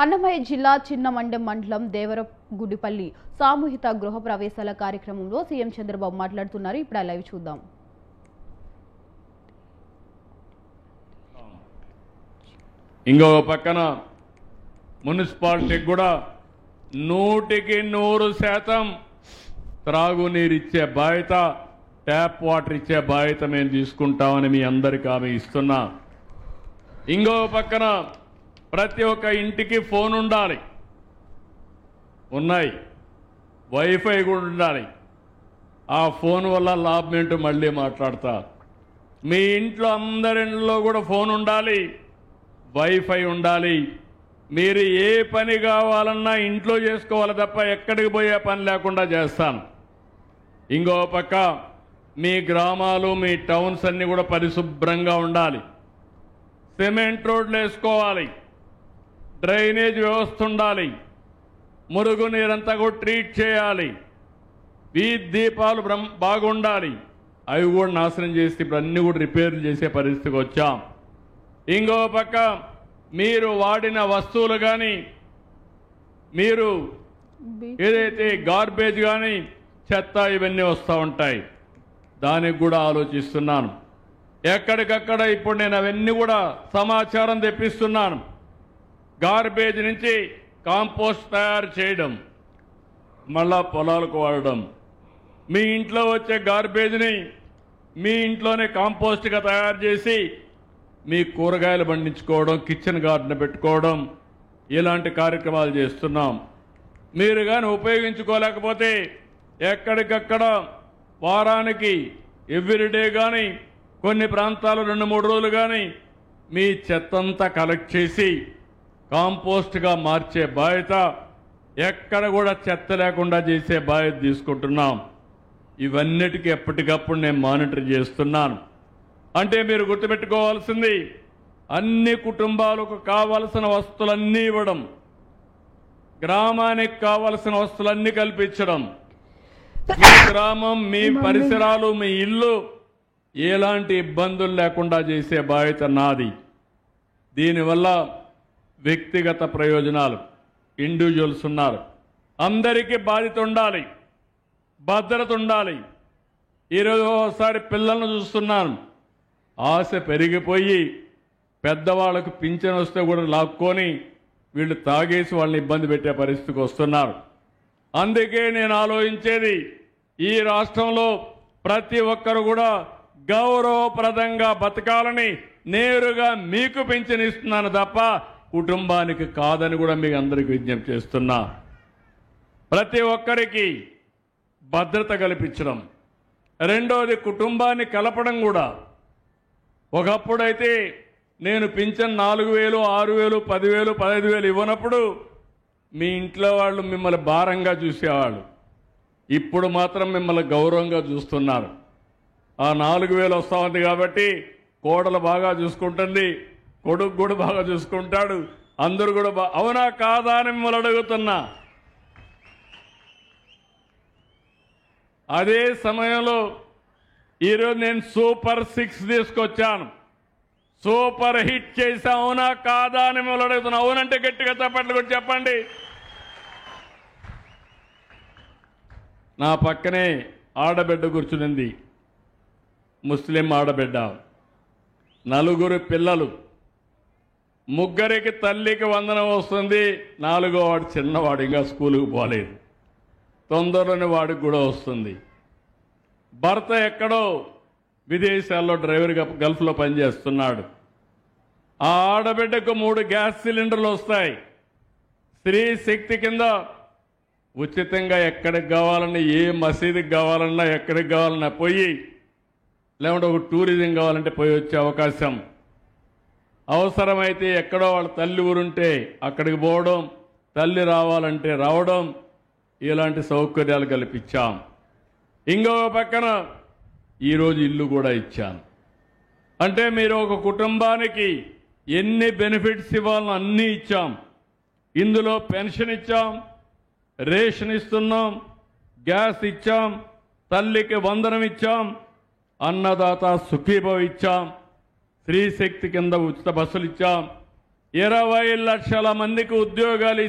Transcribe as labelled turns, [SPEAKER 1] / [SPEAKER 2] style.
[SPEAKER 1] అన్నమయ్య జిల్లా చిన్నమండెం మండలం దేవరగుడిపల్లి సామూహిక గృహ ప్రవేశాల కార్యక్రమంలో సీఎం చంద్రబాబు మాట్లాడుతున్నారు. ఇప్పుడు లైవ్ చూద్దాం.
[SPEAKER 2] ఇంకో పక్కన మున్సిపాలిటీకి కూడా 100% త్రాగునీరు ఇచ్చే బాధ్యత, ట్యాప్ వాటర్ ఇచ్చే బాధ్యత మేము తీసుకుంటామని మీ అందరికీ హామీ ఇస్తున్నా. ఇంకో పక్కన ప్రతి ఒక్క ఇంటికి ఫోన్ ఉండాలి, ఉన్నాయి, వైఫై కూడా ఉండాలి. ఆ ఫోన్ వల్ల లాభం ఏంటో మళ్ళీ మాట్లాడతా. మీ ఇంట్లో అందరిలో కూడా ఫోన్ ఉండాలి, వైఫై ఉండాలి. మీరు ఏ పని కావాలన్నా ఇంట్లో చేసుకోవాలి తప్ప ఎక్కడికి పోయే పని లేకుండా చేస్తాను. ఇంకో పక్క మీ గ్రామాలు, మీ టౌన్స్ అన్నీ కూడా పరిశుభ్రంగా ఉండాలి. సిమెంట్ రోడ్లు వేసుకోవాలి, డ్రైనేజ్ వ్యవస్థ ఉండాలి, మురుగునీరంతా కూడా ట్రీట్ చేయాలి, వీధి దీపాలు బాగుండాలి. అవి కూడా నాశనం చేసి ఇప్పుడు అన్నీ కూడా రిపేర్లు చేసే పరిస్థితికి వచ్చాం. ఇంకో పక్క మీరు వాడిన వస్తువులు కానీ, మీరు ఏదైతే గార్బేజ్ కానీ, చెత్త ఇవన్నీ వస్తూ ఉంటాయి. దానికి కూడా ఆలోచిస్తున్నాను. ఎక్కడికక్కడ ఇప్పుడు నేను అవన్నీ కూడా సమాచారం తెప్పిస్తున్నాను. గార్బేజ్ నుంచి కాంపోస్ట్ తయారు చేయడం, మళ్ళా పొలాలకు వాడడం, మీ ఇంట్లో వచ్చే గార్బేజ్ని మీ ఇంట్లోనే కాంపోస్ట్గా తయారు చేసి మీ కూరగాయలు పండించుకోవడం, కిచెన్ గార్డెన్ పెట్టుకోవడం, ఇలాంటి కార్యక్రమాలు చేస్తున్నాం. మీరు కానీ ఉపయోగించుకోలేకపోతే ఎక్కడికక్కడ వారానికి ఎవ్రీడే కానీ, కొన్ని ప్రాంతాలు 2-3 రోజులు కానీ మీ చెత్తంతా కలెక్ట్ చేసి కాంపోస్ట్గా మార్చే బాధ్యత, ఎక్కడ కూడా చెత్త లేకుండా చేసే బాధ్యత తీసుకుంటున్నాం. ఇవన్నిటికీ ఎప్పటికప్పుడు నేను మానిటర్ చేస్తున్నాను. అంటే మీరు గుర్తుపెట్టుకోవాల్సింది, అన్ని కుటుంబాలకు కావలసిన వస్తువులన్నీ ఇవ్వడం, గ్రామానికి కావలసిన వస్తువులన్నీ కల్పించడం, మీ గ్రామం, మీ పరిసరాలు, మీ ఇల్లు ఎలాంటి ఇబ్బందులు లేకుండా చేసే బాధ్యత నాది. దీనివల్ల వ్యక్తిగత ప్రయోజనాలు, ఇండివిజువల్స్ ఉన్నారు, అందరికీ బాధ్యత ఉండాలి, భద్రత ఉండాలి. ఈరోజు ఒకసారి పిల్లలను చూస్తున్నాను, ఆశ పెరిగిపోయి పెద్దవాళ్ళకు పింఛన్ వస్తే కూడా లాక్కొని వీళ్ళు తాగేసి వాళ్ళని ఇబ్బంది పెట్టే పరిస్థితికి వస్తున్నారు. అందుకే నేను ఆలోచించేది, ఈ రాష్ట్రంలో ప్రతి ఒక్కరు కూడా గౌరవప్రదంగా బతకాలని నేరుగా మీకు పింఛన్ ఇస్తున్నాను తప్ప కుటుంబానికి కాదని కూడా మీకు అందరికీ విజ్ఞప్తి చేస్తున్నా. ప్రతి ఒక్కరికి భద్రత కల్పించడం, రెండోది కుటుంబాన్ని కలపడం కూడా. ఒకప్పుడైతే నేను పింఛన్ 4,000, 6,000, 10,000, 15,000 ఇవ్వనప్పుడు మీ ఇంట్లో వాళ్ళు మిమ్మల్ని భారంగా చూసేవాళ్ళు. ఇప్పుడు మాత్రం మిమ్మల్ని గౌరవంగా చూస్తున్నారు. ఆ 4,000 వస్తూ ఉంది కాబట్టి కోడలు బాగా చూసుకుంటుంది, కొడుకు కూడా బాగా చూసుకుంటాడు, అందరూ కూడా అవునా కాదా అని మిమ్మల్ని అడుగుతున్నా. అదే సమయంలో ఈరోజు నేను సూపర్ 6 తీసుకొచ్చాను, సూపర్ హిట్ చేసా. అవునా కాదా అని మిమ్మల్ని అడుగుతున్నా. అవునంటే గట్టిగా చప్పట్లు కూడా చెప్పండి. నా పక్కనే ఆడబిడ్డ కూర్చునింది, ముస్లిం ఆడబిడ్డ, 4 పిల్లలు, 3కి తల్లికి వందనం వస్తుంది, 4వ వాడు చిన్నవాడు, ఇంకా స్కూలుకు పోలేదు, తొందరలోనే వాడికి కూడా వస్తుంది. భర్త ఎక్కడో విదేశాల్లో డ్రైవర్గా గల్ఫ్లో పనిచేస్తున్నాడు. ఆ ఆడబిడ్డకు 3 గ్యాస్ సిలిండర్లు వస్తాయి. స్త్రీ శక్తి కింద ఉచితంగా ఎక్కడికి కావాలన్నా, ఏ మసీదుకి కావాలన్నా, ఎక్కడికి కావాలన్నా పోయి, లేకుంటే ఒక టూరిజం కావాలంటే పోయి వచ్చే అవకాశం, అవసరమైతే ఎక్కడో వాళ్ళ తల్లి ఊరుంటే అక్కడికి పోవడం, తల్లి రావాలంటే రావడం, ఇలాంటి సౌకర్యాలు కల్పించాం. ఇంకొక పక్కన ఈరోజు ఇల్లు కూడా ఇచ్చాను. అంటే మీరు ఒక కుటుంబానికి ఎన్ని బెనిఫిట్స్ ఇవ్వాలని అన్నీ ఇచ్చాం. ఇందులో పెన్షన్ ఇచ్చాం, రేషన్ ఇస్తున్నాం, గ్యాస్ ఇచ్చాం, తల్లికి వందనం ఇచ్చాం, అన్నదాత సుఖీభవ ఇచ్చాం, స్త్రీ శక్తి కింద ఉచిత బస్సులు ఇచ్చాం. 20 లక్షల మందికి ఉద్యోగాలు